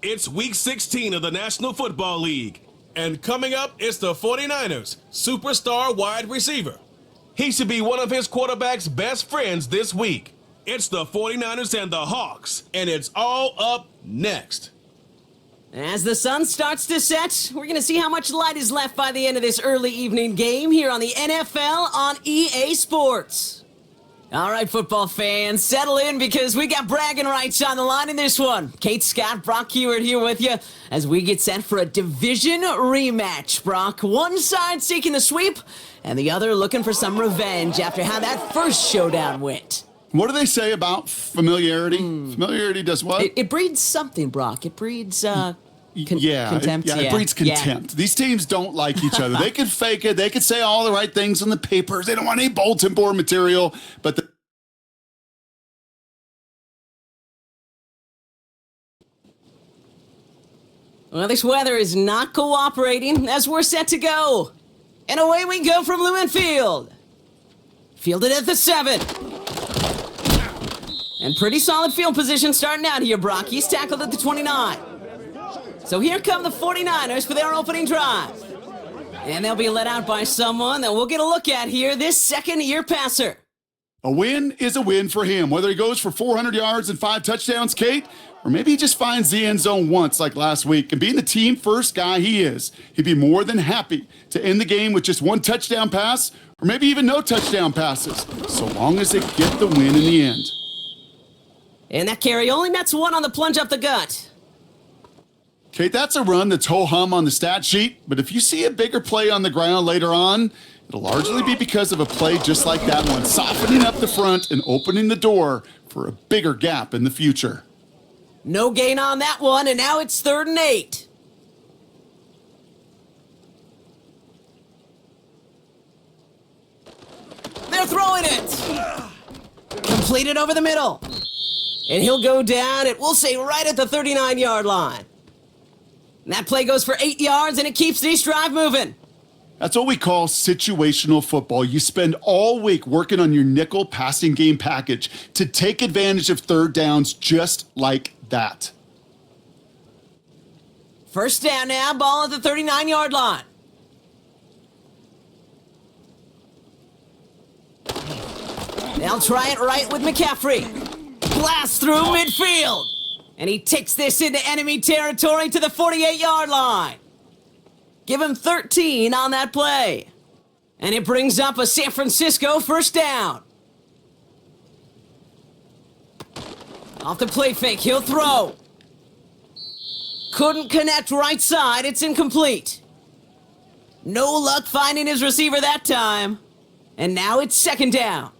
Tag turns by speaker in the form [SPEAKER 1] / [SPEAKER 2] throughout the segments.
[SPEAKER 1] it's Week 16 of the National Football League. And coming up, it's the 49ers' superstar wide receiver. He should be one of his quarterback's best friends this week. It's the 49ers and the Hawks, and it's all up next.
[SPEAKER 2] As the sun starts to set, we're going to see how much light is left by the end of this early evening game here on the NFL on EA Sports. All right, football fans, settle in because we got bragging rights on the line in this one. Kate Scott, Brock Heward here with you as we get set for a division rematch. Brock, one side seeking the sweep and the other looking for some revenge after how that first showdown went.
[SPEAKER 3] What do they say about familiarity? Familiarity does what?
[SPEAKER 2] It breeds something, Brock. It breeds contempt.
[SPEAKER 3] It breeds contempt.
[SPEAKER 2] Yeah.
[SPEAKER 3] These teams don't like each other. They can fake it. They can say all the right things in the papers. They don't want any bulletin board material. But
[SPEAKER 2] well, this weather is not cooperating as we're set to go. And away we go from Lumen Field. Fielded at the 7. And pretty solid field position starting out here, Brock. He's tackled at the 29. So here come the 49ers for their opening drive. And they'll be led out by someone that we'll get a look at here, this second-year passer.
[SPEAKER 3] a win is a win for him, whether he goes for 400 yards and 5 touchdowns, Kate, or maybe he just finds the end zone once like last week. And being the team-first guy he is, he'd be more than happy to end the game with just 1 touchdown pass or maybe even no touchdown passes, so long as they get the win in the end.
[SPEAKER 2] And that carry only nets 1 on the plunge up the gut.
[SPEAKER 3] Kate, that's a run that's ho-hum on the stat sheet, but if you see a bigger play on the ground later on, it'll largely be because of a play just like that one, softening up the front and opening the door for a bigger gap in the future.
[SPEAKER 2] No gain on that one, and now it's 3rd and 8. They're throwing it! Completed over the middle. And he'll go down, we'll say right at the 39-yard line. And that play goes for 8 yards, and it keeps this drive moving.
[SPEAKER 3] That's what we call situational football. You spend all week working on your nickel passing game package to take advantage of 3rd downs just like that.
[SPEAKER 2] 1st down now, ball at the 39-yard line. They'll try it right with McCaffrey. Blast through midfield. And he takes this into enemy territory to the 48-yard line. Give him 13 on that play. And it brings up a San Francisco 1st down. Off the play fake, he'll throw. Couldn't connect right side, it's incomplete. No luck finding his receiver that time. And now it's 2nd down.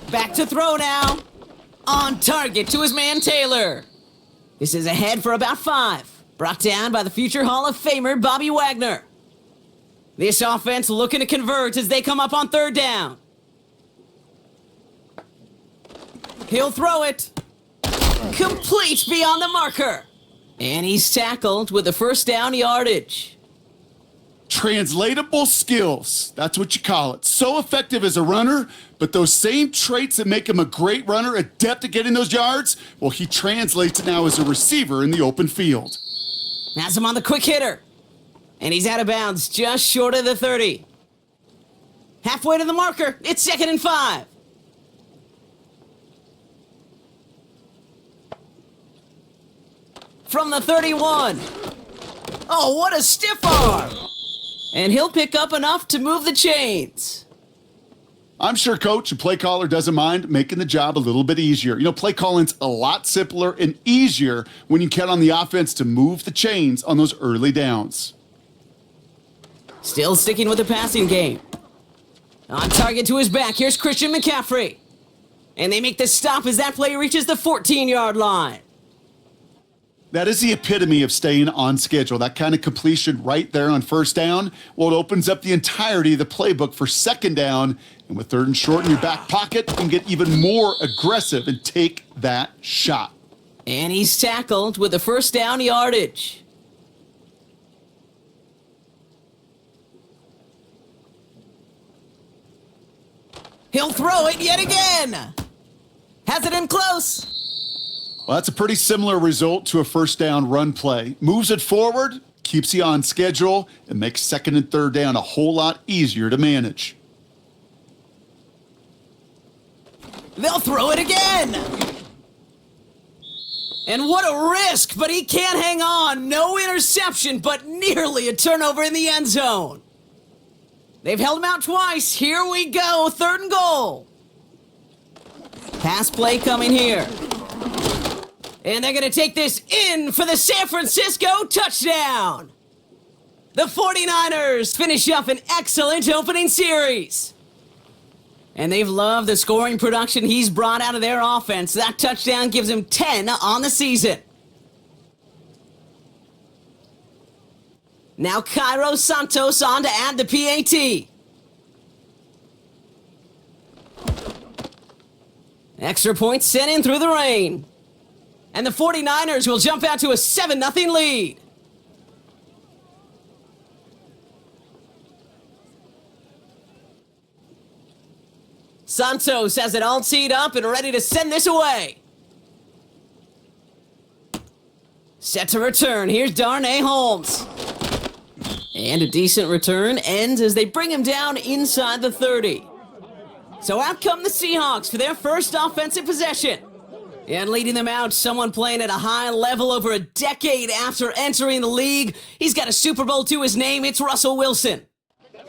[SPEAKER 2] Back to throw now. On target to his man Taylor. This is ahead for about 5. Brought down by the future Hall of Famer Bobby Wagner. This offense looking to convert as they come up on 3rd down. He'll throw it. Complete beyond the marker. And he's tackled with the 1st down yardage.
[SPEAKER 3] Translatable skills, that's what you call it. So effective as a runner, but those same traits that make him a great runner, adept at getting those yards, well, he translates it now as a receiver in the open field.
[SPEAKER 2] Has him on the quick hitter. And he's out of bounds just short of the 30. Halfway to the marker, it's 2nd and 5. From the 31. Oh, what a stiff arm! And he'll pick up enough to move the chains.
[SPEAKER 3] I'm sure coach and play caller doesn't mind making the job a little bit easier. You know, play calling's a lot simpler and easier when you count on the offense to move the chains on those early downs.
[SPEAKER 2] Still sticking with the passing game. On target to his back, here's Christian McCaffrey. And they make the stop as that play reaches the 14-yard line.
[SPEAKER 3] That is the epitome of staying on schedule. That kind of completion right there on 1st down. Well, it opens up the entirety of the playbook for 2nd down. And with 3rd and short in your back pocket, you can get even more aggressive and take that shot.
[SPEAKER 2] And he's tackled with the 1st down yardage. He'll throw it yet again. Has it in close.
[SPEAKER 3] Well, that's a pretty similar result to a first down run play. Moves it forward, keeps you on schedule, and makes second and third down a whole lot easier to manage.
[SPEAKER 2] They'll throw it again. And what a risk, but he can't hang on. No interception, but nearly a turnover in the end zone. They've held him out twice. Here we go, 3rd and goal. Pass play coming here. And they're going to take this in for the San Francisco touchdown. The 49ers finish up an excellent opening series. And they've loved the scoring production he's brought out of their offense. That touchdown gives him 10 on the season. Now Cairo Santos on to add the PAT. Extra point sent in through the rain. And the 49ers will jump out to a 7-0 lead. Santos has it all teed up and ready to send this away. Set to return. Here's Darnay Holmes. And a decent return ends as they bring him down inside the 30. So out come the Seahawks for their first offensive possession. And leading them out, someone playing at a high level over a decade after entering the league. He's got a Super Bowl to his name. It's Russell Wilson.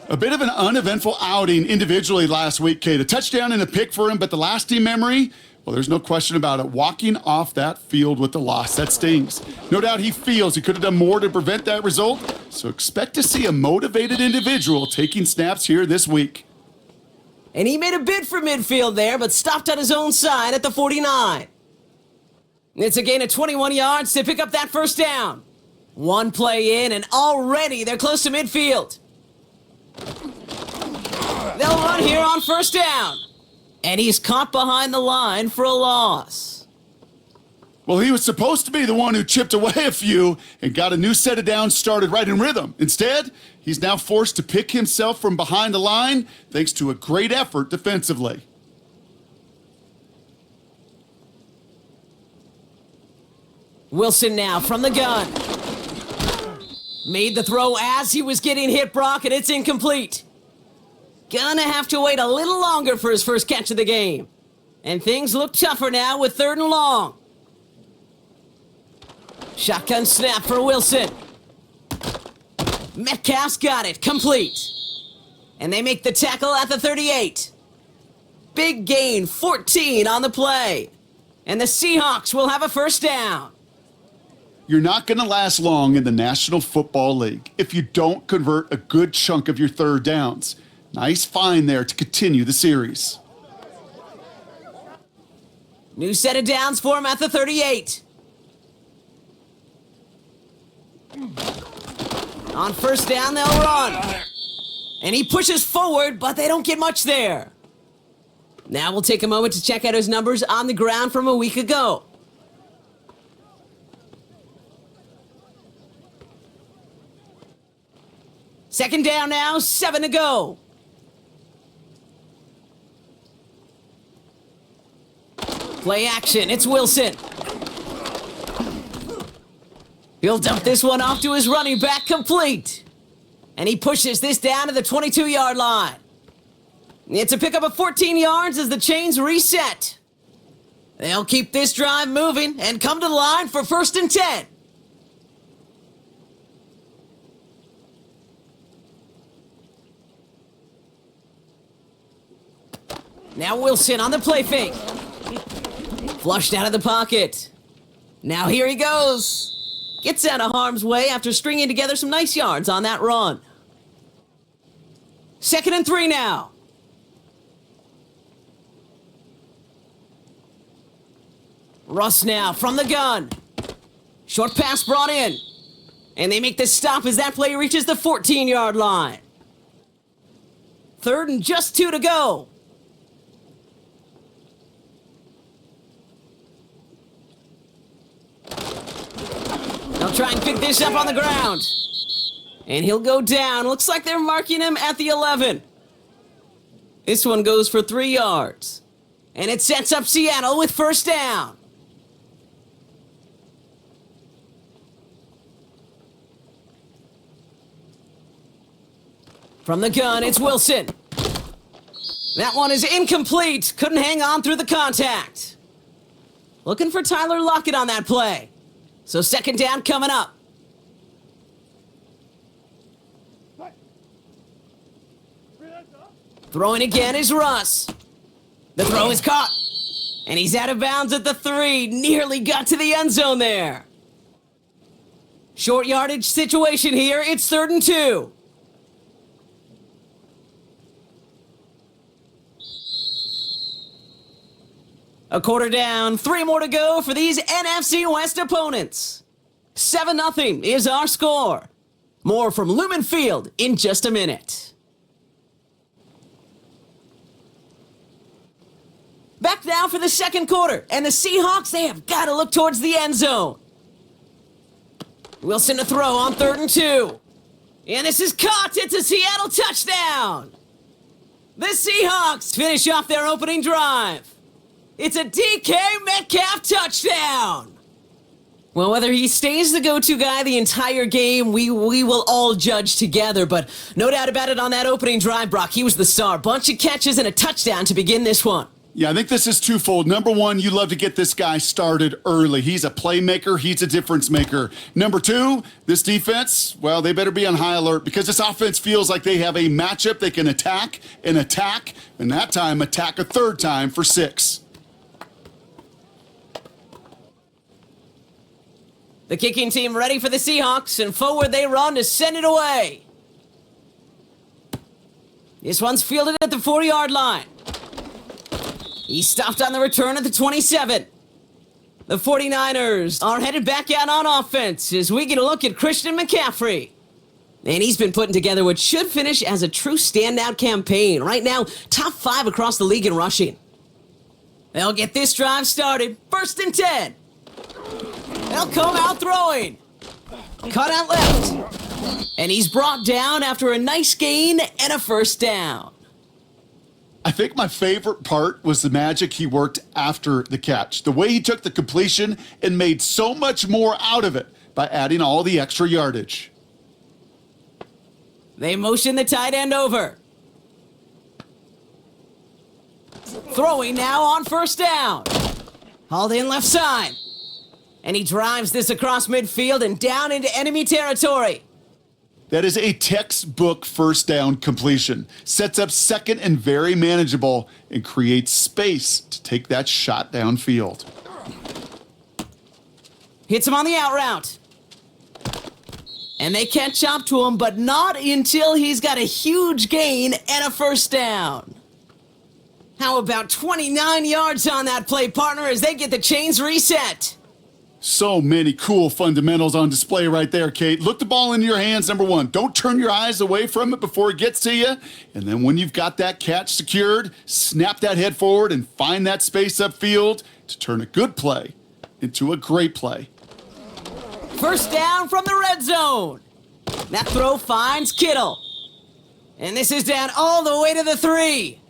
[SPEAKER 3] A bit of an uneventful outing individually last week, Kate. A touchdown and a pick for him, but the lasting memory, well, there's no question about it. Walking off that field with the loss, that stings. No doubt he feels he could have done more to prevent that result, so expect to see a motivated individual taking snaps here this week.
[SPEAKER 2] And he made a bid for midfield there, but stopped on his own side at the 49. It's a gain of 21 yards to pick up that first down. One play in, and already they're close to midfield. They'll run here on first down. And he's caught behind the line for a loss.
[SPEAKER 3] Well, he was supposed to be the one who chipped away a few and got a new set of downs started right in rhythm. Instead, he's now forced to pick himself from behind the line thanks to a great effort defensively.
[SPEAKER 2] Wilson now from the gun. Made the throw as he was getting hit, Brock, and it's incomplete. Gonna have to wait a little longer for his first catch of the game. And things look tougher now with 3rd and long. Shotgun snap for Wilson. Metcalf's got it, complete. And they make the tackle at the 38. Big gain, 14 on the play. And the Seahawks will have a first down.
[SPEAKER 3] You're not going to last long in the National Football League if you don't convert a good chunk of your third downs. Nice find there to continue the series.
[SPEAKER 2] New set of downs for him at the 38. On first down, they'll run. And he pushes forward, but they don't get much there. Now we'll take a moment to check out his numbers on the ground from a week ago. Second down now, 7 to go. Play action, it's Wilson. He'll dump this one off to his running back, complete. And he pushes this down to the 22-yard line. It's a pickup of 14 yards as the chains reset. They'll keep this drive moving and come to the line for 1st and 10. Now Wilson on the play fake. Flushed out of the pocket. Now here he goes. Gets out of harm's way after stringing together some nice yards on that run. 2nd and 3 now. Russ now from the gun. Short pass brought in. And they make the stop as that play reaches the 14-yard line. 3rd and just 2 to go. They'll try and pick this up on the ground. And he'll go down. Looks like they're marking him at the 11. This one goes for 3 yards. And it sets up Seattle with first down. From the gun, it's Wilson. That one is incomplete. Couldn't hang on through the contact. Looking for Tyler Lockett on that play. So second down coming up. Throwing again is Russ. The throw is caught. And he's out of bounds at the 3. Nearly got to the end zone there. Short yardage situation here. It's 3rd and 2. A quarter down, 3 more to go for these NFC West opponents. 7-0 is our score. More from Lumen Field in just a minute. Back now for the second quarter, and the Seahawks, they have got to look towards the end zone. Wilson to throw on 3rd and 2. And this is caught. It's a Seattle touchdown. The Seahawks finish off their opening drive. It's a DK Metcalf touchdown. Well, whether he stays the go-to guy the entire game, we will all judge together. But no doubt about it, on that opening drive, Brock, he was the star. Bunch of catches and a touchdown to begin this one.
[SPEAKER 3] Yeah, I think this is twofold. Number one, you love to get this guy started early. He's a playmaker. He's a difference maker. Number two, this defense, well, they better be on high alert because this offense feels like they have a matchup they can attack, and that time attack a third time for 6.
[SPEAKER 2] The kicking team ready for the Seahawks, and forward they run to send it away. This one's fielded at the 4-yard line. He's stopped on the return at the 27. The 49ers are headed back out on offense as we get a look at Christian McCaffrey. And he's been putting together what should finish as a true standout campaign. Right now, top 5 across the league in rushing. They'll get this drive started. 1st and 10. They'll come out throwing. Cut out left. And he's brought down after a nice gain and a first down.
[SPEAKER 3] I think my favorite part was the magic he worked after the catch. The way he took the completion and made so much more out of it by adding all the extra yardage.
[SPEAKER 2] They motion the tight end over. Throwing now on first down. Hauled in left side. And he drives this across midfield and down into enemy territory.
[SPEAKER 3] That is a textbook first down completion. Sets up second and very manageable and creates space to take that shot downfield.
[SPEAKER 2] Hits him on the out route. And they catch up to him, but not until he's got a huge gain and a first down. How about 29 yards on that play, partner, as they get the chains reset?
[SPEAKER 3] So many cool fundamentals on display right there, Kate. Look the ball into your hands, number one. Don't turn your eyes away from it before it gets to you. And then when you've got that catch secured, snap that head forward and find that space upfield to turn a good play into a great play.
[SPEAKER 2] First down from the red zone. That throw finds Kittle. And this is down all the way to the 3.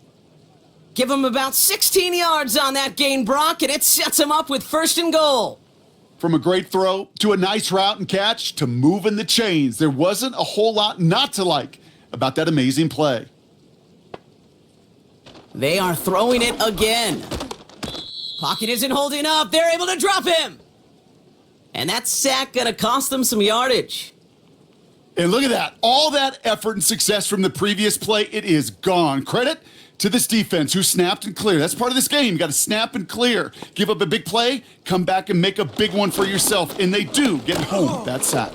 [SPEAKER 2] Give him about 16 yards on that gain, Brock, and it sets him up with 1st and goal.
[SPEAKER 3] From a great throw to a nice route and catch to moving the chains, there wasn't a whole lot not to like about that amazing play.
[SPEAKER 2] They are throwing it again. Pocket isn't holding up. They're able to drop him. And that sack gonna cost them some yardage.
[SPEAKER 3] And look at that. All that effort and success from the previous play, it is gone. Credit to this defense who snapped and cleared. That's part of this game. You got to snap and clear. Give up a big play, come back and make a big one for yourself. And they do get home with that sack.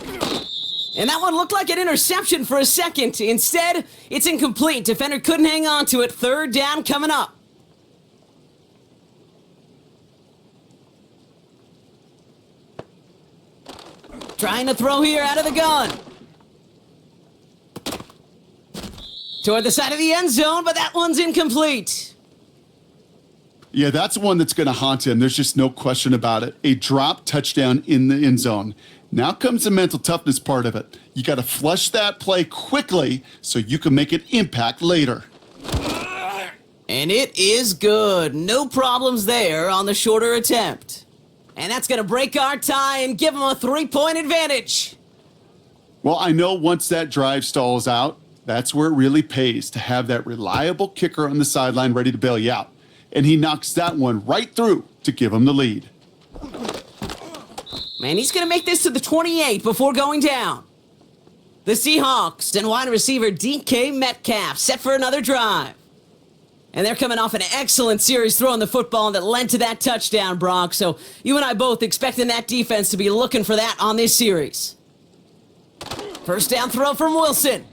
[SPEAKER 2] And that one looked like an interception for a second. Instead, it's incomplete. Defender couldn't hang on to it. 3rd down coming up. Trying to throw here out of the gun. Toward the side of the end zone, but that one's incomplete.
[SPEAKER 3] Yeah, that's one that's going to haunt him. There's just no question about it. A drop touchdown in the end zone. Now comes the mental toughness part of it. You got to flush that play quickly so you can make an impact later.
[SPEAKER 2] And it is good. No problems there on the shorter attempt. And that's going to break our tie and give them a 3-point advantage.
[SPEAKER 3] Well, I know once that drive stalls out, that's where it really pays to have that reliable kicker on the sideline ready to bail you out. And he knocks that one right through to give him the lead.
[SPEAKER 2] Man, he's going to make this to the 28 before going down. The Seahawks and wide receiver DK Metcalf set for another drive. And they're coming off an excellent series throwing the football that led to that touchdown, Brock. So you and I both expecting that defense to be looking for that on this series. First down throw from Wilson.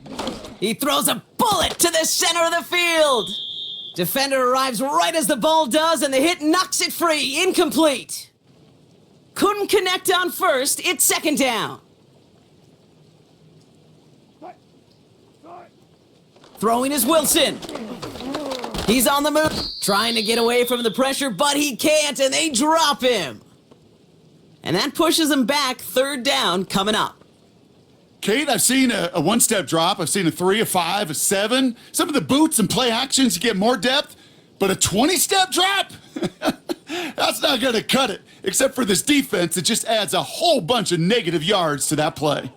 [SPEAKER 2] He throws a bullet to the center of the field. Defender arrives right as the ball does, and the hit knocks it free. Incomplete. Couldn't connect on first. It's second down. Throwing is Wilson. He's on the move, trying to get away from the pressure, but he can't, and they drop him. And that pushes him back. Third down coming up.
[SPEAKER 3] Kate, I've seen a one-step drop. I've seen a 3, a 5, a 7. Some of the boots and play actions to get more depth, but a 20-step drop? That's not going to cut it. Except for this defense, it just adds a whole bunch of negative yards to that play.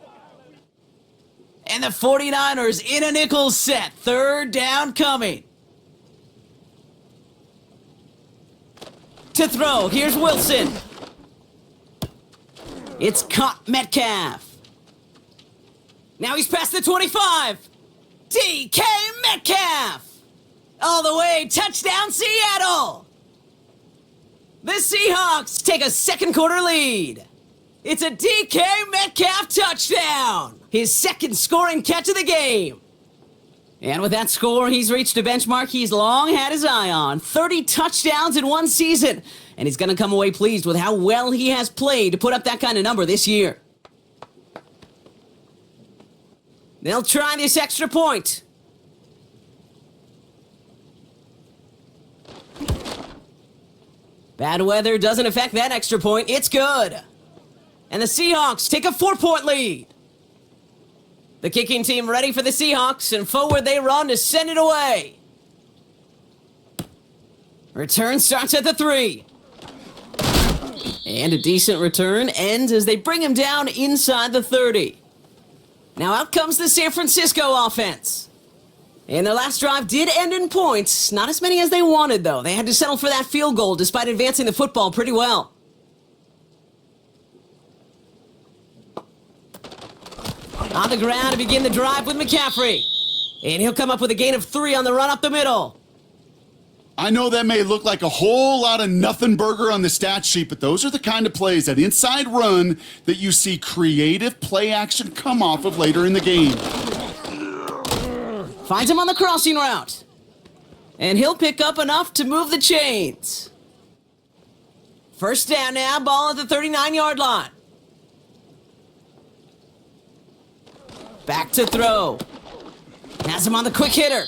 [SPEAKER 2] And the 49ers in a nickel set. Third down coming. To throw, here's Wilson. It's caught Metcalf. Now he's past the 25. DK Metcalf. All the way, touchdown Seattle. The Seahawks take a second quarter lead. It's a DK Metcalf touchdown. His second scoring catch of the game. And with that score, he's reached a benchmark he's long had his eye on. 30 touchdowns in one season. And he's going to come away pleased with how well he has played to put up that kind of number this year. They'll try this extra point. Bad weather doesn't affect that extra point. It's good. And the Seahawks take a 4-point lead. The kicking team ready for the Seahawks, and forward they run to send it away. Return starts at the 3. And a decent return ends as they bring him down inside the 30. Now out comes the San Francisco offense. And their last drive did end in points. Not as many as they wanted, though. They had to settle for that field goal despite advancing the football pretty well. On the ground to begin the drive with McCaffrey. And he'll come up with a gain of 3 on the run up the middle.
[SPEAKER 3] I know that may look like a whole lot of nothing burger on the stat sheet, but those are the kind of plays, that inside run, that you see creative play action come off of later in the game.
[SPEAKER 2] Finds him on the crossing route. And he'll pick up enough to move the chains. First down now, ball at the 39-yard line. Back to throw. Has him on the quick hitter.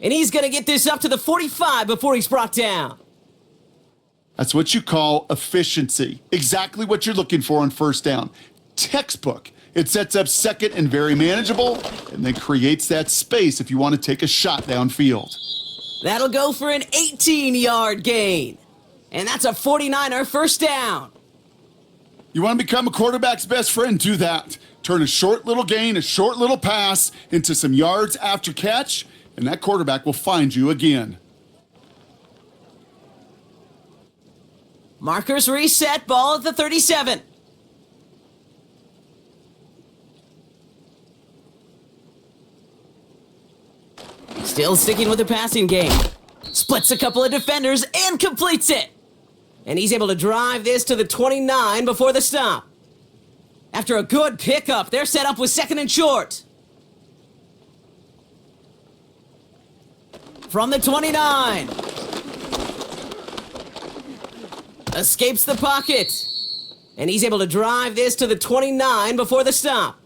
[SPEAKER 2] And he's going to get this up to the 45 before he's brought down.
[SPEAKER 3] That's what you call efficiency. Exactly what you're looking for on first down. Textbook. It sets up second and very manageable, and then creates that space if you want to take a shot downfield.
[SPEAKER 2] That'll go for an 18-yard gain. And that's a 49er first down.
[SPEAKER 3] You want to become a quarterback's best friend? Do that. Turn a short little gain, a short little pass into some yards after catch, and that quarterback will find you again.
[SPEAKER 2] Markers reset, ball at the 37. Still sticking with the passing game. Splits a couple of defenders and completes it. And he's able to drive this to the 29 before the stop. After a good pickup, they're set up with second and short. From the 29. Escapes the pocket. And he's able to drive this to the 29 before the stop.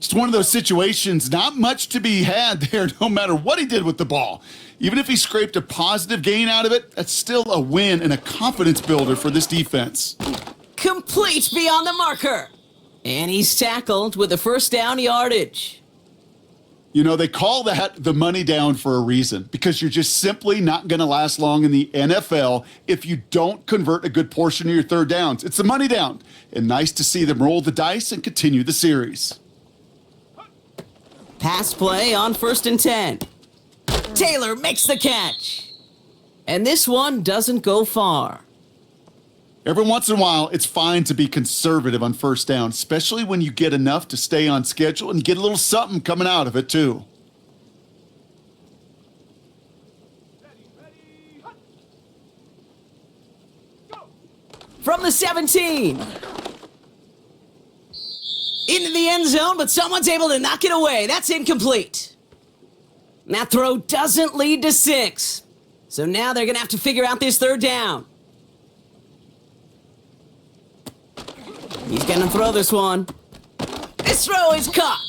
[SPEAKER 3] Just one of those situations, not much to be had there, no matter what he did with the ball. Even if he scraped a positive gain out of it, that's still a win and a confidence builder for this defense.
[SPEAKER 2] Complete beyond the marker. And he's tackled with the first down yardage.
[SPEAKER 3] You know, they call that the money down for a reason, because you're just simply not going to last long in the NFL if you don't convert a good portion of your third downs. It's the money down, and nice to see them roll the dice and continue the series.
[SPEAKER 2] Pass play on 1st and 10. Taylor makes the catch. And this one doesn't go far.
[SPEAKER 3] Every once in a while, it's fine to be conservative on 1st down, especially when you get enough to stay on schedule and get a little something coming out of it, too.
[SPEAKER 2] From the 17. Into the end zone, but someone's able to knock it away. That's incomplete. And that throw doesn't lead to 6. So now they're going to have to figure out this 3rd down. He's going to throw this one. This throw is caught.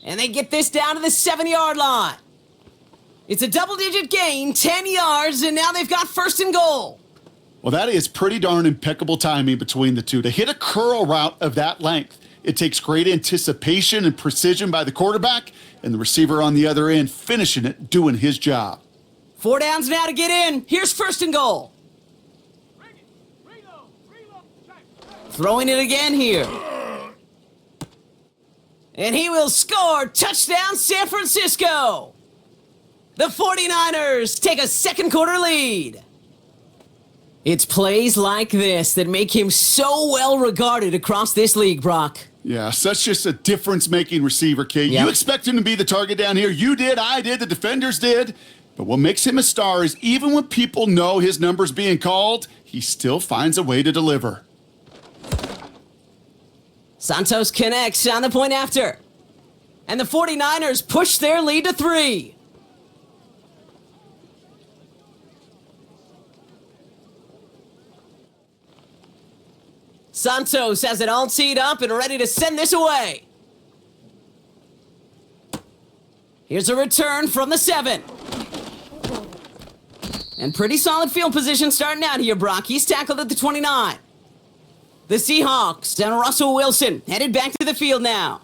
[SPEAKER 2] And they get this down to the 7-yard line. It's a double-digit gain, 10 yards, and now they've got 1st and goal.
[SPEAKER 3] Well, that is pretty darn impeccable timing between the two. To hit a curl route of that length, it takes great anticipation and precision by the quarterback, and the receiver on the other end finishing it, doing his job.
[SPEAKER 2] 4 downs now to get in. Here's 1st and goal. Throwing it again here. And he will score. Touchdown, San Francisco. The 49ers take a 2nd quarter lead. It's plays like this that make him so well regarded across this league, Brock.
[SPEAKER 3] Yeah, such just a difference-making receiver, Kate.
[SPEAKER 2] Yep.
[SPEAKER 3] You expect him to be the target down here. You did, I did, the defenders did. But what makes him a star is even when people know his number's being called, he still finds a way to deliver.
[SPEAKER 2] Santos connects on the point after. And the 49ers push their lead to 3. Santos has it all teed up and ready to send this away. Here's a return from the 7. And pretty solid field position starting out here, Brock. He's tackled at the 29. The Seahawks and Russell Wilson headed back to the field now.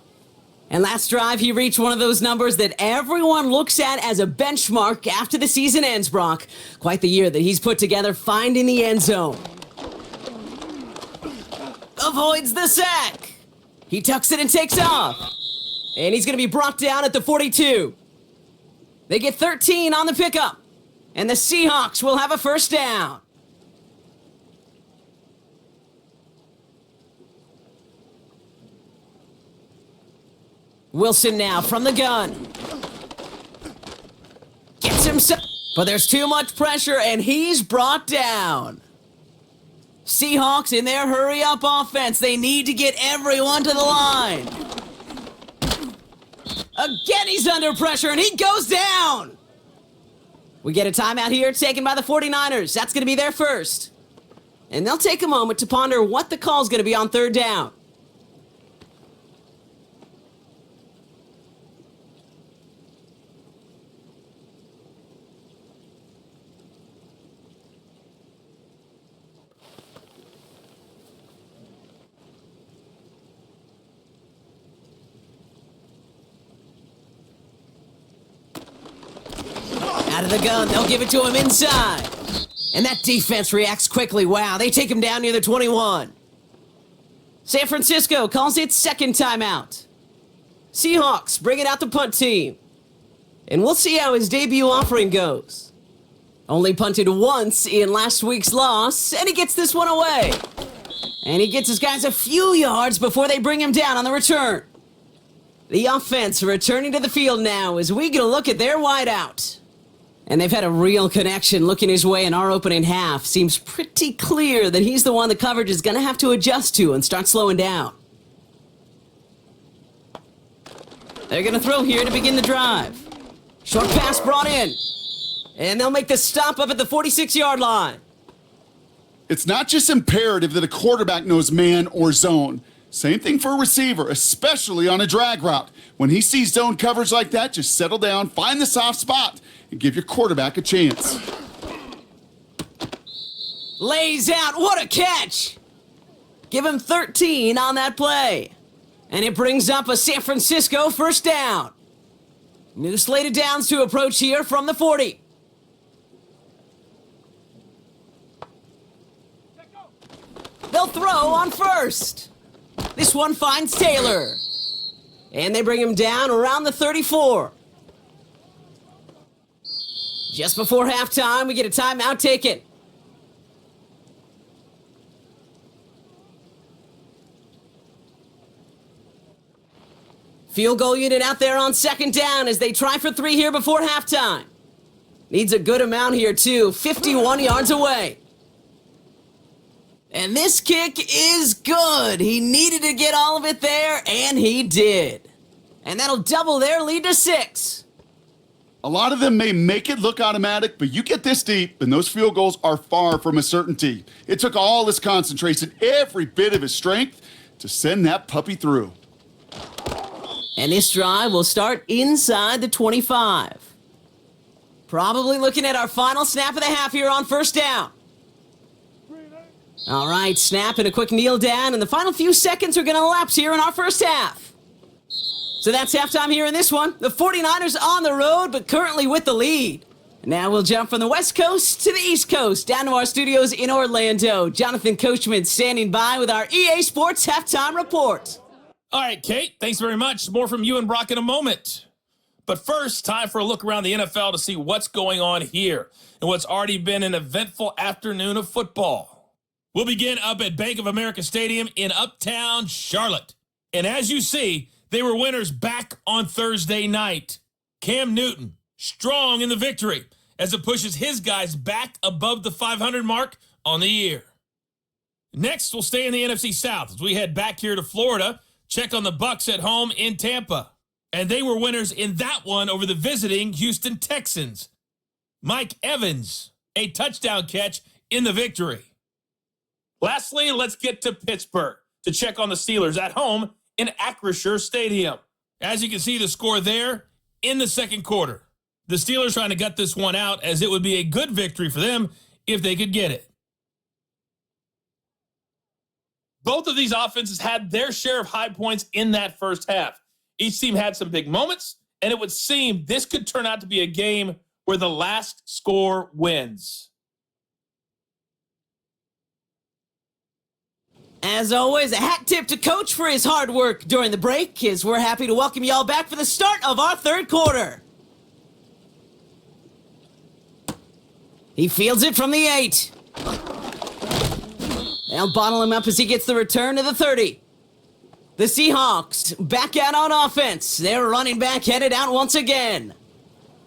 [SPEAKER 2] And last drive, he reached one of those numbers that everyone looks at as a benchmark after the season ends, Brock. Quite the year that he's put together finding the end zone. Avoids the sack. He tucks it and takes off. And he's going to be brought down at the 42. They get 13 on the pickup. And the Seahawks will have a 1st down. Wilson now from the gun. Gets himself, but there's too much pressure and he's brought down. Seahawks in their hurry-up offense. They need to get everyone to the line. Again, he's under pressure and he goes down. We get a timeout here taken by the 49ers. That's going to be their first. And they'll take a moment to ponder what the call's going to be on 3rd down. Out of the gun, they'll give it to him inside. And that defense reacts quickly. Wow, they take him down near the 21. San Francisco calls it 2nd timeout. Seahawks bring it out the punt team. And we'll see how his debut offering goes. Only punted once in last week's loss, and he gets this one away. And he gets his guys a few yards before they bring him down on the return. The offense returning to the field now as we get a look at their wideout. And they've had a real connection looking his way in our opening half. Seems pretty clear that he's the one the coverage is going to have to adjust to and start slowing down. They're going to throw here to begin the drive. Short pass brought in. And they'll make the stop up at the 46-yard line.
[SPEAKER 3] It's not just imperative that a quarterback knows man or zone. Same thing for a receiver, especially on a drag route. When he sees zone coverage like that, just settle down, find the soft spot, and give your quarterback a chance.
[SPEAKER 2] Lays out, what a catch! Give him 13 on that play. And it brings up a San Francisco 1st down. New slated downs to approach here from the 40. They'll throw on first. This one finds Taylor. And they bring him down around the 34. Just before halftime, we get a timeout taken. Field goal unit out there on second down as they try for 3 here before halftime. Needs a good amount here too, 51 yards away. And this kick is good. He needed to get all of it there, and he did. And that'll double their lead to 6.
[SPEAKER 3] A lot of them may make it look automatic, but you get this deep, and those field goals are far from a certainty. It took all his concentration, every bit of his strength, to send that puppy through.
[SPEAKER 2] And this drive will start inside the 25. Probably looking at our final snap of the half here on first down. All right, snap and a quick kneel down, and the final few seconds are going to elapse here in our first half. So that's halftime here in this one. The 49ers on the road, but currently with the lead. Now we'll jump from the West Coast to the East Coast, down to our studios in Orlando. Jonathan Coachman standing by with our EA Sports Halftime Report.
[SPEAKER 4] All right, Kate, thanks very much. More from you and Brock in a moment. But first, time for a look around the NFL to see what's going on here and what's already been an eventful afternoon of football. We'll begin up at Bank of America Stadium in Uptown Charlotte. And as you see, they were winners back on Thursday night. Cam Newton, strong in the victory as it pushes his guys back above the 500 mark on the year. Next, we'll stay in the NFC South as we head back here to Florida. Check on the Bucs at home in Tampa. And they were winners in that one over the visiting Houston Texans. Mike Evans, a touchdown catch in the victory. Lastly, let's get to Pittsburgh to check on the Steelers at home in Acrisure Stadium. As you can see the score there in the second quarter. The Steelers trying to gut this one out as it would be a good victory for them if they could get it. Both of these offenses had their share of high points in that first half. Each team had some big moments, and it would seem this could turn out to be a game where the last score wins.
[SPEAKER 2] As always, a hat tip to Coach for his hard work during the break, as we're happy to welcome y'all back for the start of our third quarter. He fields it from the 8. They'll bottle him up as he gets the return to the 30. The Seahawks back out on offense. Their running back headed out once again.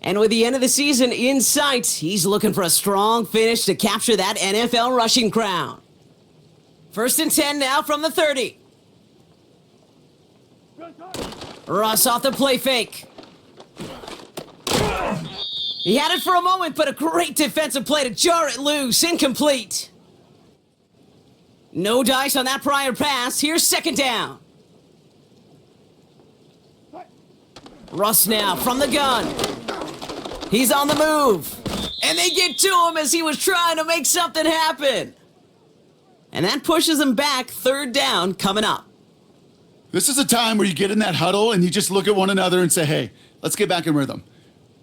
[SPEAKER 2] And with the end of the season in sight, he's looking for a strong finish to capture that NFL rushing crown. 1st and 10 now from the 30. Russ off the play fake. He had it for a moment, but a great defensive play to jar it loose. Incomplete. No dice on that prior pass. Here's second down. Russ now from the gun. He's on the move. And they get to him as he was trying to make something happen. And that pushes him back. Third down coming up.
[SPEAKER 3] This is a time where you get in that huddle and you just look at one another and say, hey, let's get back in rhythm.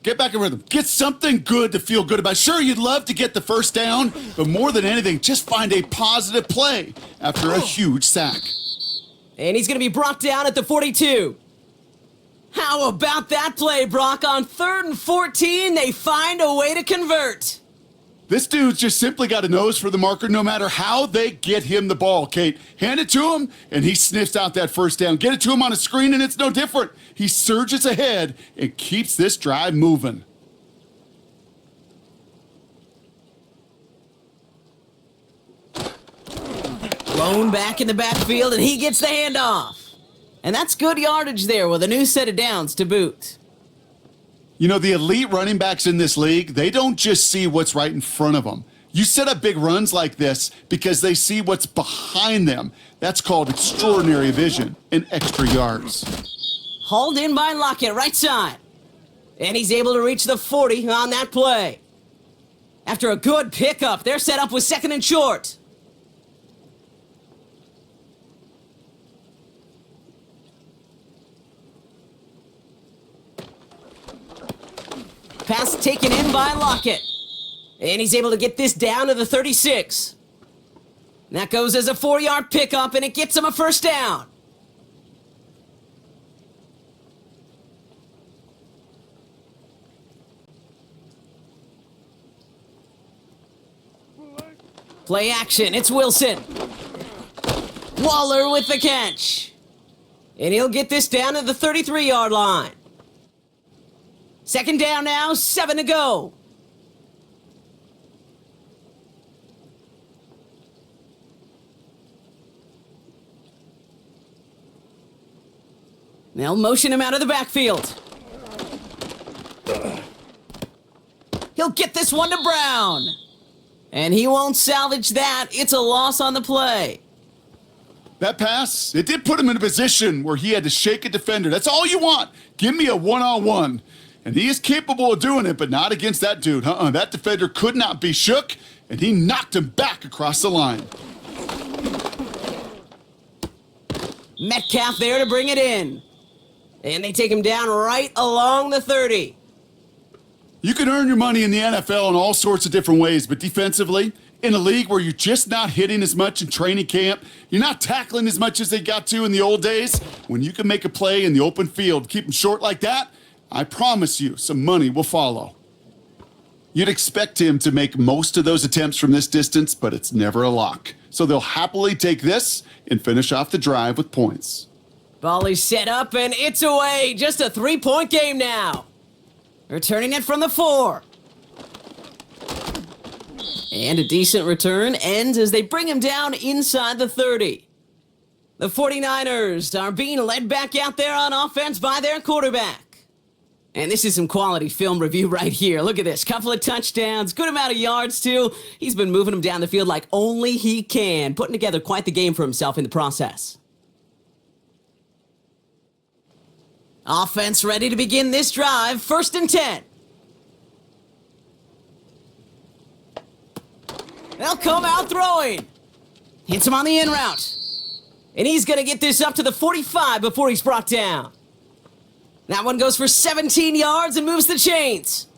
[SPEAKER 3] Get back in rhythm. Get something good to feel good about. Sure, you'd love to get the first down, but more than anything, just find a positive play after a huge sack.
[SPEAKER 2] And he's going to be brought down at the 42. How about that play, Brock? On 3rd and 14, they find a way to convert.
[SPEAKER 3] This dude's just simply got a nose for the marker no matter how they get him the ball, Kate. Hand it to him, and he sniffs out that first down. Get it to him on a screen, and it's no different. He surges ahead and keeps this drive moving.
[SPEAKER 2] Blown back in the backfield, and he gets the handoff. And that's good yardage there with a new set of downs to boot.
[SPEAKER 3] You know, the elite running backs in this league, they don't just see what's right in front of them. You set up big runs like this because they see what's behind them. That's called extraordinary vision and extra yards.
[SPEAKER 2] Hauled in by Lockett, right side. And he's able to reach the 40 on that play. After a good pickup, they're set up with 2nd and short. Pass taken in by Lockett. And he's able to get this down to the 36. And that goes as a 4-yard pickup, and it gets him a first down. Play action, it's Wilson. Waller with the catch. And he'll get this down to the 33-yard line. Second down now, 7 to go. They'll motion him out of the backfield. He'll get this one to Brown. And he won't salvage that. It's a loss on the play.
[SPEAKER 3] That pass, it did put him in a position where he had to shake a defender. That's all you want. Give me a one-on-one. And he is capable of doing it, but not against that dude. That defender could not be shook, and he knocked him back across the line.
[SPEAKER 2] Metcalf there to bring it in. And they take him down right along the 30.
[SPEAKER 3] You can earn your money in the NFL in all sorts of different ways, but defensively, in a league where you're just not hitting as much in training camp, you're not tackling as much as they got to in the old days, when you can make a play in the open field, keep them short like that, I promise you some money will follow. You'd expect him to make most of those attempts from this distance, but it's never a lock. So they'll happily take this and finish off the drive with points.
[SPEAKER 2] Ball is set up, and it's away. Just a 3-point game now. Returning it from the 4. And a decent return ends as they bring him down inside the 30. The 49ers are being led back out there on offense by their quarterback. And this is some quality film review right here. Look at this. Couple of touchdowns, good amount of yards too. He's been moving them down the field like only he can, putting together quite the game for himself in the process. Offense ready to begin this drive. 1st and 10. They'll come out throwing. Hits him on the in route. And he's going to get this up to the 45 before he's brought down. That one goes for 17 yards and moves the chains.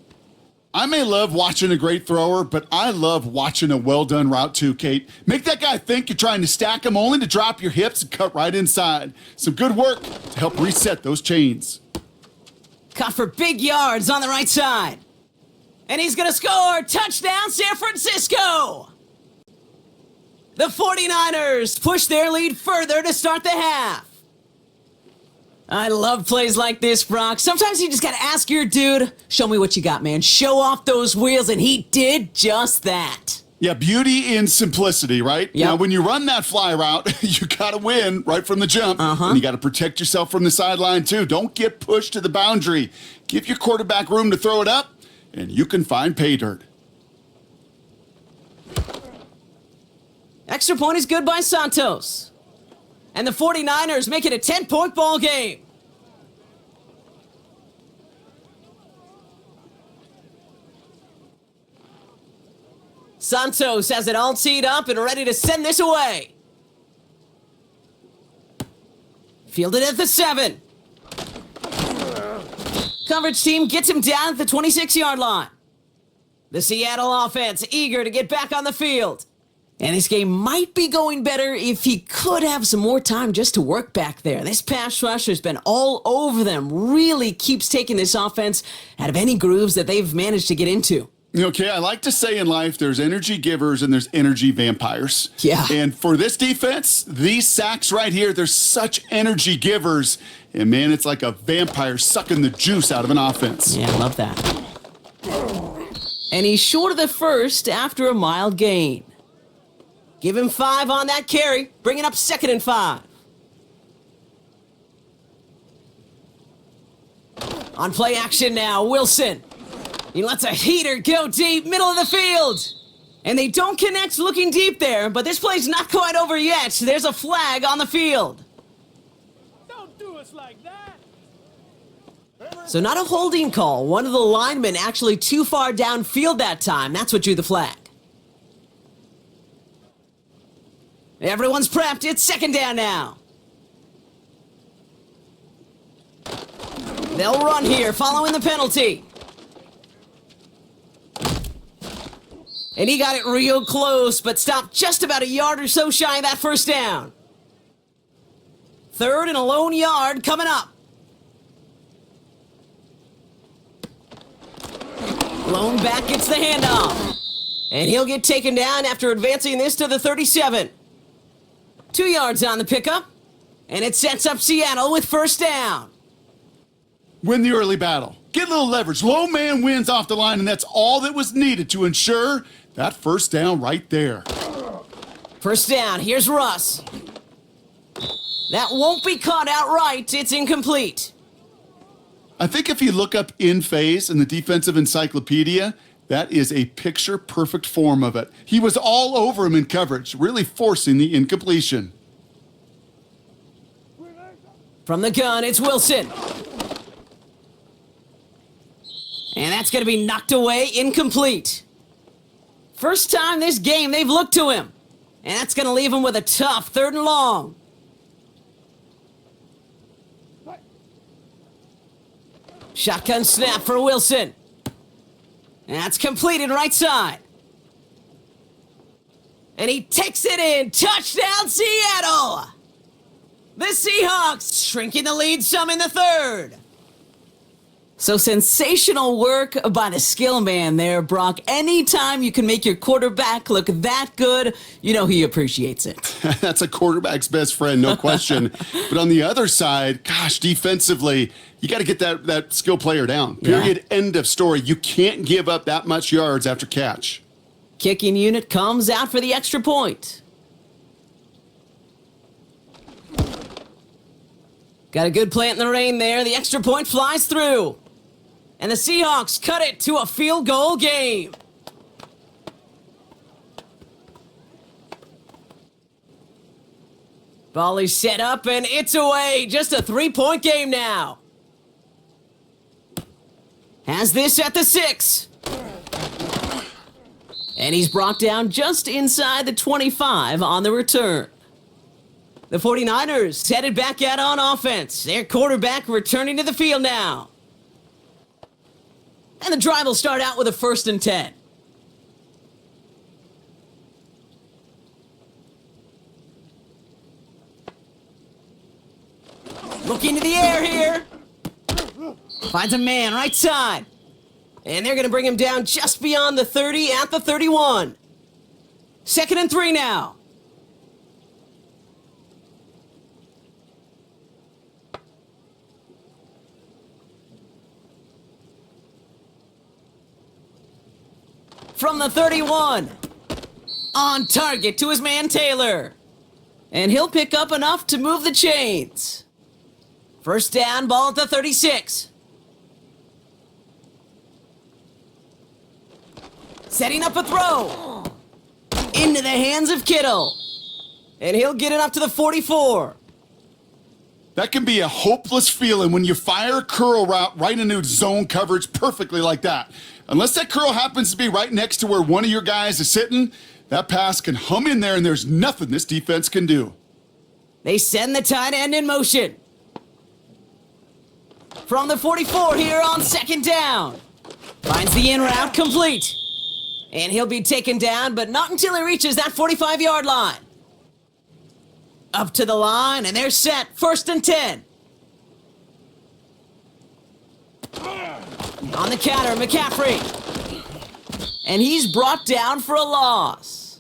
[SPEAKER 3] I may love watching a great thrower, but I love watching a well-done route too, Kate. Make that guy think you're trying to stack him only to drop your hips and cut right inside. Some good work to help reset those chains.
[SPEAKER 2] Caught for big yards on the right side. And he's going to score. Touchdown, San Francisco. The 49ers push their lead further to start the half. I love plays like this, Brock. Sometimes you just got to ask your dude, show me what you got, man. Show off those wheels, and he did just that.
[SPEAKER 3] Yeah, beauty in simplicity, right?
[SPEAKER 2] Yep.
[SPEAKER 3] Now, when you run that fly route, you got to win right from the jump. And you got to protect yourself from the sideline, too. Don't get pushed to the boundary. Give your quarterback room to throw it up, and you can find pay dirt.
[SPEAKER 2] Extra point is good by Santos. And the 49ers make it a 10-point ball game. Santos has it all teed up and ready to send this away. Fielded at the 7. Coverage team gets him down at the 26-yard line. The Seattle offense eager to get back on the field. And this game might be going better if he could have some more time just to work back there. This pass rush has been all over them. Really keeps taking this offense out of any grooves that they've managed to get into.
[SPEAKER 3] Okay, I like to say in life there's energy givers and there's energy vampires.
[SPEAKER 2] Yeah.
[SPEAKER 3] And for this defense, these sacks right here, they're such energy givers. And man, it's like a vampire sucking the juice out of an offense.
[SPEAKER 2] Yeah, I love that. And he's short of the first after a mild gain. Give him 5 on that carry. Bring it up 2nd and 5. On play action now, Wilson. He lets a heater go deep, middle of the field. And they don't connect looking deep there, but this play's not quite over yet. There's a flag on the field.
[SPEAKER 5] Don't do us like that.
[SPEAKER 2] So not a holding call. One of the linemen actually too far downfield that time. That's what drew the flag. Everyone's prepped. It's 2nd down now. They'll run here following the penalty. And he got it real close, but stopped just about a yard or so shy of that first down. 3rd and a lone yard coming up. Lone back gets the handoff. And he'll get taken down after advancing this to the 37. 2 yards on the pickup. And it sets up Seattle with first down.
[SPEAKER 3] Win the early battle. Get a little leverage. Low man wins off the line, and that's all that was needed to ensure that first down right there.
[SPEAKER 2] First down, here's Russ. That won't be caught outright. It's incomplete.
[SPEAKER 3] I think if you look up in phase in the defensive encyclopedia, that is a picture-perfect form of it. He was all over him in coverage, really forcing the incompletion.
[SPEAKER 2] From the gun, it's Wilson. And that's going to be knocked away, incomplete. First time this game they've looked to him. And that's going to leave him with a tough 3rd and long. Shotgun snap for Wilson. And that's completed right side. And he takes it in. Touchdown, Seattle! The Seahawks shrinking the lead some in the 3rd. So sensational work by the skill man there, Brock. Anytime you can make your quarterback look that good, you know he appreciates it.
[SPEAKER 3] That's a quarterback's best friend, no question. But on the other side, gosh, defensively, you got to get that skill player down. Period.
[SPEAKER 2] Yeah.
[SPEAKER 3] End of story. You can't give up that much yards after catch.
[SPEAKER 2] Kicking unit comes out for the extra point. Got a good plant in the rain there. The extra point flies through. And the Seahawks cut it to a field goal game. Ball is set up and it's away. Just a 3-point game now. Has this at the 6. And he's brought down just inside the 25 on the return. The 49ers headed back out on offense. Their quarterback returning to the field now. And the drive will start out with a 1st and 10. Looking to the air here. Finds a man right side. And they're going to bring him down just beyond the 30 at the 31. 2nd and 3 now. From the 31. On target to his man Taylor. And he'll pick up enough to move the chains. First down, ball at the 36. Setting up a throw. Into the hands of Kittle. And he'll get it up to the 44.
[SPEAKER 3] That can be a hopeless feeling when you fire a curl route right into zone coverage perfectly like that. Unless that curl happens to be right next to where one of your guys is sitting, that pass can hum in there and there's nothing this defense can do.
[SPEAKER 2] They send the tight end in motion. From the 44 here on 2nd down. Finds the in route complete. And he'll be taken down, but not until he reaches that 45-yard line. Up to the line, and they're set. 1st and 10. On the counter, McCaffrey. And he's brought down for a loss.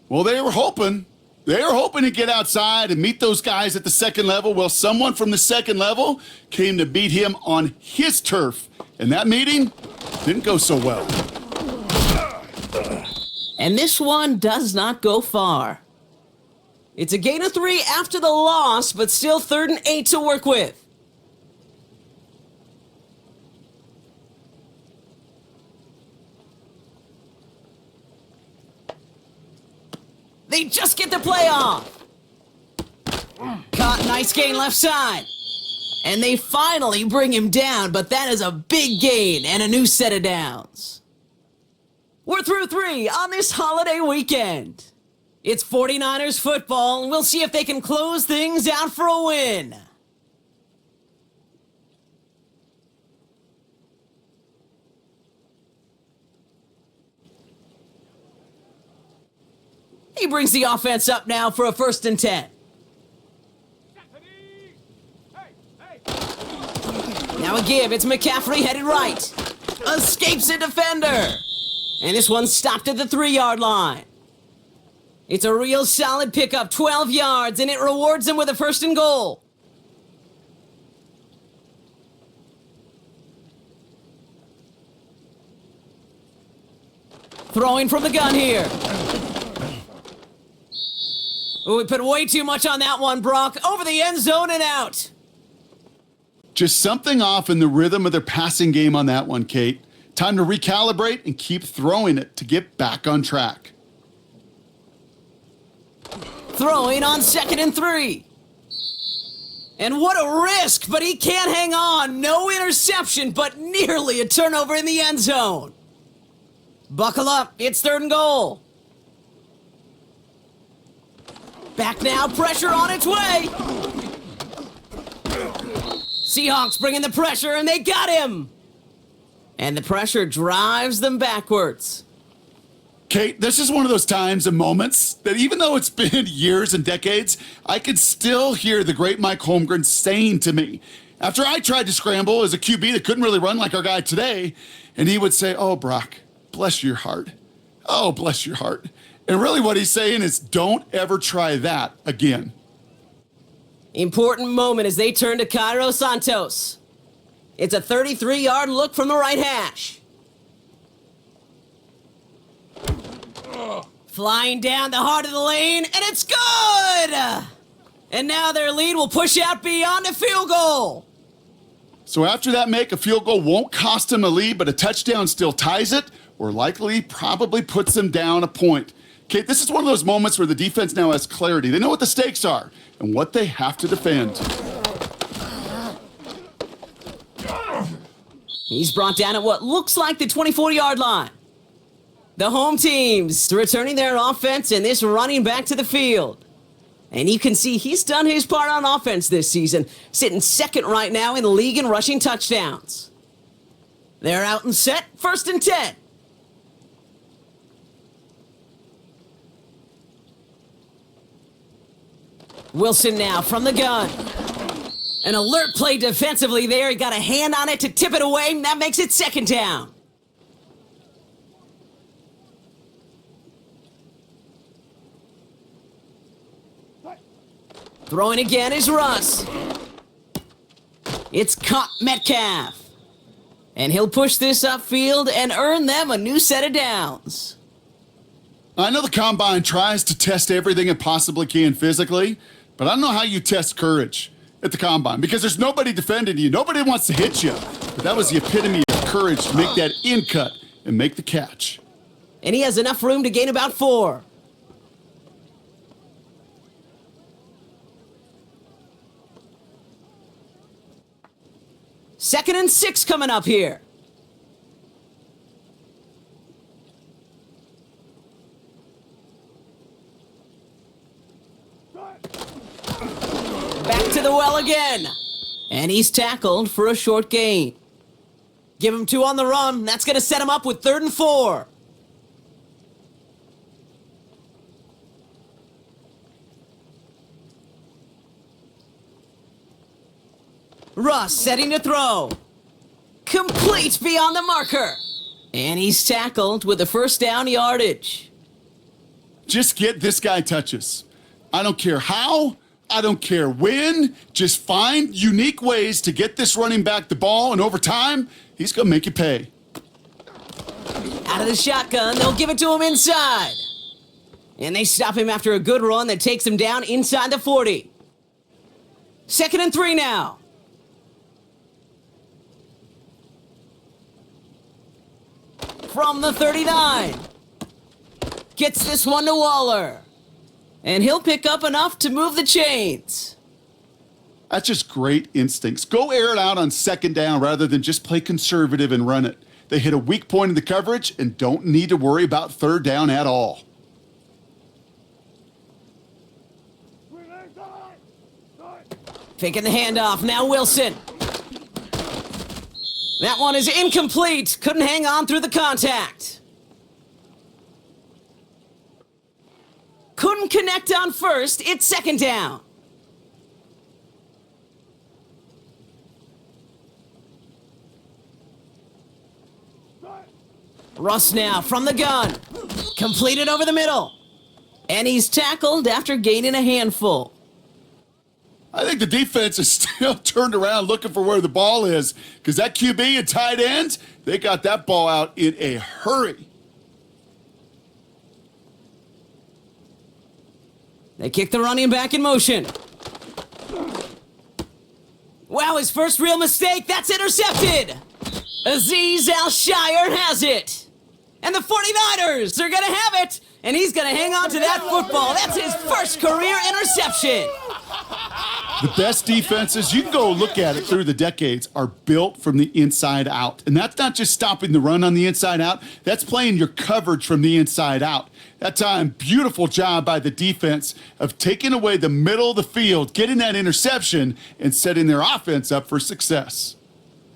[SPEAKER 3] Well, they were hoping to get outside and meet those guys at the 2nd level. Well, someone from the 2nd level came to beat him on his turf. And that meeting didn't go so well.
[SPEAKER 2] And this one does not go far. It's a gain of 3 after the loss, but still 3rd and 8 to work with. They just get the play off. Caught, nice gain left side. And they finally bring him down, but that is a big gain and a new set of downs. We're through 3 on this holiday weekend. It's 49ers football, and we'll see if they can close things out for a win. He brings the offense up now for a 1st and 10. Now a give. It's McCaffrey headed right. Escapes a defender. And this one's stopped at the 3-yard line. It's a real solid pickup, 12 yards, and it rewards him with a 1st and goal. Throwing from the gun here. Oh, we put way too much on that one, Brock. Over the end zone and out.
[SPEAKER 3] Just something off in the rhythm of their passing game on that one, Kate. Time to recalibrate and keep throwing it to get back on track.
[SPEAKER 2] Throwing on 2nd and 3. And what a risk, but he can't hang on. No interception, but nearly a turnover in the end zone. Buckle up, it's 3rd and goal. Back now, pressure on its way. Seahawks bringing the pressure, and they got him. And the pressure drives them backwards.
[SPEAKER 3] Kate, this is one of those times and moments that even though it's been years and decades, I could still hear the great Mike Holmgren saying to me, after I tried to scramble as a QB that couldn't really run like our guy today, and he would say, "Oh, Brock, bless your heart. Oh, bless your heart." And really what he's saying is, don't ever try that again.
[SPEAKER 2] Important moment as they turn to Cairo Santos. It's a 33-yard look from the right hash. Flying down the heart of the lane, and it's good! And now their lead will push out beyond a field goal.
[SPEAKER 3] So after that make, a field goal won't cost him a lead, but a touchdown still ties it, or likely probably puts them down a point. Kate, this is one of those moments where the defense now has clarity. They know what the stakes are and what they have to defend.
[SPEAKER 2] He's brought down at what looks like the 24-yard line. The home team's returning their offense and this running back to the field. And you can see he's done his part on offense this season, sitting 2nd right now in the league in rushing touchdowns. They're out and set, 1st and 10. Wilson now from the gun. An alert play defensively there. He got a hand on it to tip it away, and that makes it 2nd down. Throwing again is Russ. It's caught Metcalf. And he'll push this upfield and earn them a new set of downs.
[SPEAKER 3] I know the Combine tries to test everything it possibly can physically, but I don't know how you test courage at the Combine because there's nobody defending you. Nobody wants to hit you. But that was the epitome of courage to make that in cut and make the catch.
[SPEAKER 2] And he has enough room to gain about 4. Second and 6 coming up here. Back to the well again. And he's tackled for a short gain. Give him 2 on the run. That's going to set him up with 3rd and 4. Russ setting to throw. Complete beyond the marker. And he's tackled with the 1st down yardage.
[SPEAKER 3] Just get this guy touches. I don't care how, I don't care when. Just find unique ways to get this running back the ball, and over time, he's going to make you pay.
[SPEAKER 2] Out of the shotgun, they'll give it to him inside. And they stop him after a good run that takes him down inside the 40. 2nd and 3 now. From the 39. Gets this one to Waller. And he'll pick up enough to move the chains.
[SPEAKER 3] That's just great instincts. Go air it out on 2nd down rather than just play conservative and run it. They hit a weak point in the coverage and don't need to worry about 3rd down at all.
[SPEAKER 2] Faking the handoff. Now Wilson. That one is incomplete. Couldn't hang on through the contact. couldn't connect on first. It's second down. Russ now from the gun. Completed over the middle. And he's tackled after gaining a handful.
[SPEAKER 3] I think the defense is still turned around looking for where the ball is, because that QB and tight end, they got that ball out in a hurry.
[SPEAKER 2] They kick the running back in motion. Wow, his first real mistake. That's intercepted. Azeez Al-Shire has it. And the 49ers are going to have it. And he's going to hang on to that football. That's his first career interception.
[SPEAKER 3] The best defenses, you can go look at it through the decades, are built from the inside out. And that's not just stopping the run on the inside out. That's playing your coverage from the inside out. That time, beautiful job by the defense of taking away the middle of the field, getting that interception, and setting their offense up for success.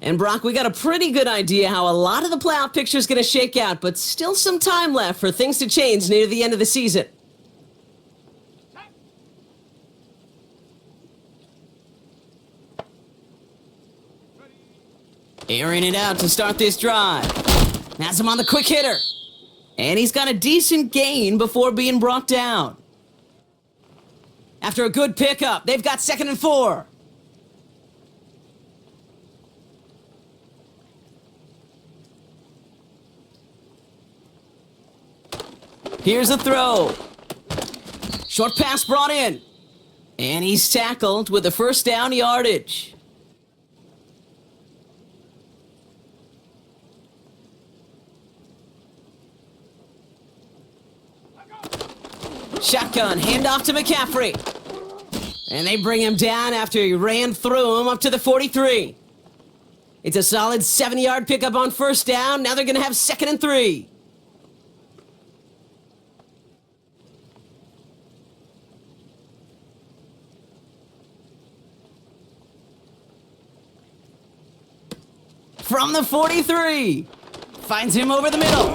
[SPEAKER 2] And Brock, we got a pretty good idea how a lot of the playoff picture is going to shake out, but still some time left for things to change near the end of the season. Airing it out to start this drive. Has him on the quick hitter. And he's got a decent gain before being brought down. After a good pickup, they've got 2nd and 4. Here's a throw. Short pass brought in. And he's tackled with a first down yardage. Shotgun, handoff to McCaffrey. And they bring him down after he ran through him up to the 43. It's a solid 7-yard pickup on first down. Now they're going to have 2nd and 3. From the 43. Finds him over the middle.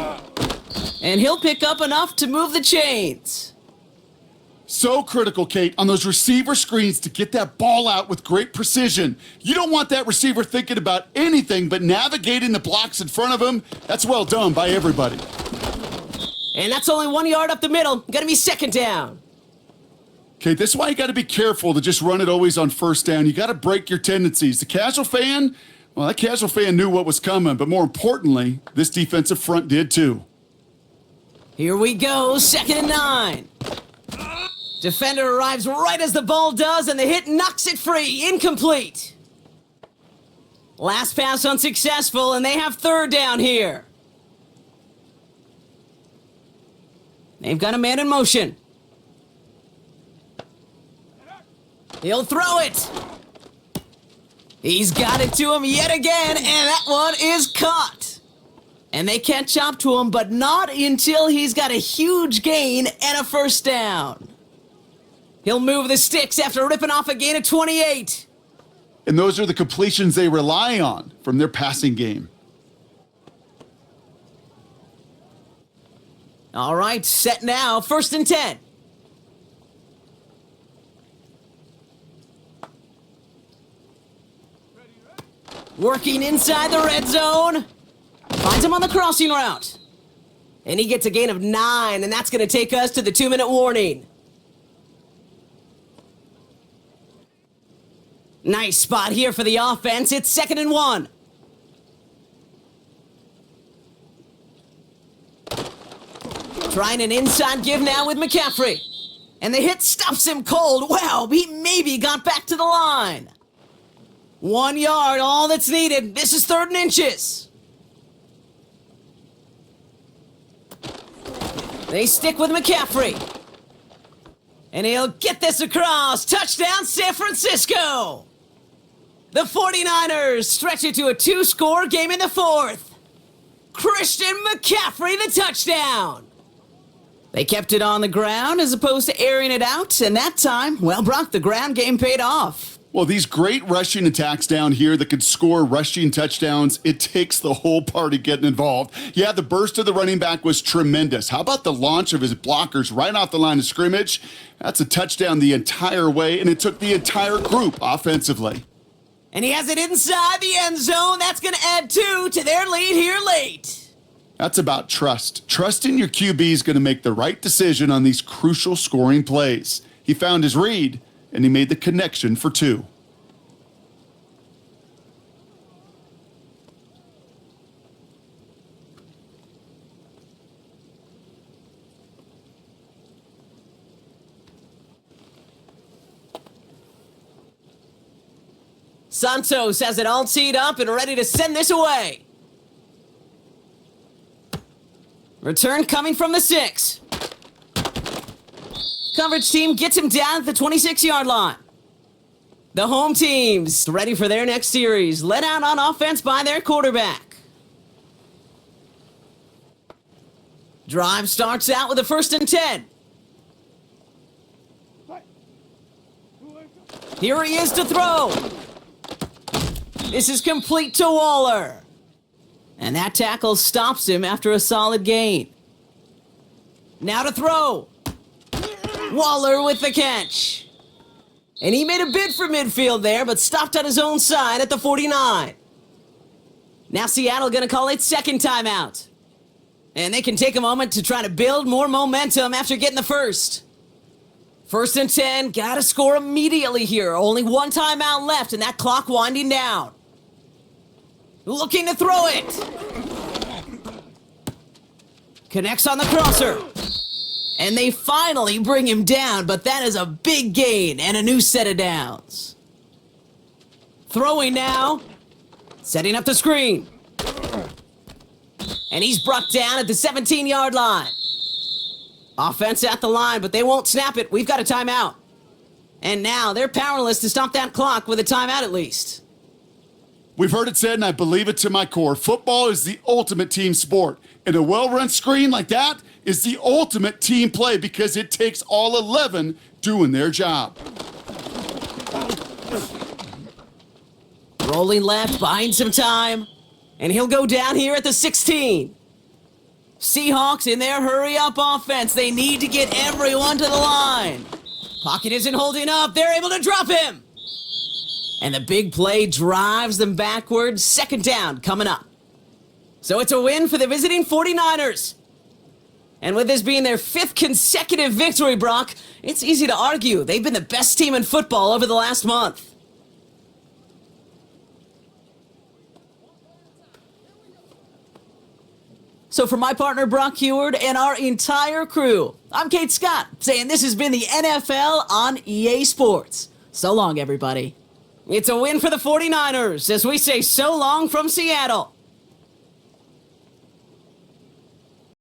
[SPEAKER 2] And he'll pick up enough to move the chains.
[SPEAKER 3] So critical, Kate, on those receiver screens to get that ball out with great precision. You don't want that receiver thinking about anything but navigating the blocks in front of him. That's well done by everybody.
[SPEAKER 2] And that's only 1 yard up the middle. Gonna be 2nd down.
[SPEAKER 3] Kate, this is why you got to be careful to just run it always on first down. You got to break your tendencies. The casual fan, well, that casual fan knew what was coming, but more importantly, this defensive front did too.
[SPEAKER 2] Here we go, 2nd and 9. Defender arrives right as the ball does, and the hit knocks it free. Incomplete. Last pass unsuccessful, and they have 3rd down here. They've got a man in motion. He'll throw it. He's got it to him yet again, and that one is caught. And they catch up to him, but not until he's got a huge gain and a first down. He'll move the sticks after ripping off a gain of 28.
[SPEAKER 3] And those are the completions they rely on from their passing game.
[SPEAKER 2] All right, set now, 1st and 10. Working inside the red zone. Finds him on the crossing route. And he gets a gain of 9, and that's going to take us to the 2-minute warning. Nice spot here for the offense. It's 2nd and 1. Trying an inside give now with McCaffrey. And the hit stops him cold. Wow, he maybe got back to the line. 1 yard, all that's needed. This is 3rd and inches. They stick with McCaffrey. And he'll get this across. Touchdown, San Francisco. The 49ers stretch it to a 2-score game in the 4th. Christian McCaffrey, the touchdown. They kept it on the ground as opposed to airing it out, and that time, well, Brock, the ground game paid off.
[SPEAKER 3] Well, these great rushing attacks down here that could score rushing touchdowns, it takes the whole party getting involved. Yeah, the burst of the running back was tremendous. How about the launch of his blockers right off the line of scrimmage? That's a touchdown the entire way, and it took the entire group offensively.
[SPEAKER 2] And he has it inside the end zone. That's going to add 2 to their lead here late.
[SPEAKER 3] That's about trust. Trusting your QB is going to make the right decision on these crucial scoring plays. He found his read, and he made the connection for 2.
[SPEAKER 2] Santos has it all teed up and ready to send this away. Return coming from the 6. Coverage team gets him down at the 26-yard line. The home team's ready for their next series, led out on offense by their quarterback. Drive starts out with a 1st and 10. Here he is to throw. This is complete to Waller. And that tackle stops him after a solid gain. Now to throw. Waller with the catch. And he made a bid for midfield there, but stopped on his own side at the 49. Now Seattle going to call its second timeout. And they can take a moment to try to build more momentum after getting the first. 1st and 10, got to score immediately here. Only one timeout left, and that clock winding down. Looking to throw it. Connects on the crosser. And they finally bring him down, but that is a big gain and a new set of downs. Throwing now. Setting up the screen. And he's brought down at the 17-yard line. Offense at the line, but they won't snap it. We've got a timeout. And now they're powerless to stop that clock with a timeout at least.
[SPEAKER 3] We've heard it said, and I believe it to my core. Football is the ultimate team sport. And a well-run screen like that is the ultimate team play because it takes all 11 doing their job.
[SPEAKER 2] Rolling left, buying some time. And he'll go down here at the 16. Seahawks in their hurry-up offense. They need to get everyone to the line. Pocket isn't holding up. They're able to drop him. And the big play drives them backwards. 2nd down coming up. So it's a win for the visiting 49ers. And with this being their 5th consecutive victory, Brock, it's easy to argue they've been the best team in football over the last month. So for my partner, Brock Heward, and our entire crew, I'm Kate Scott, saying this has been the NFL on EA Sports. So long, everybody. It's a win for the 49ers as we say so long from Seattle.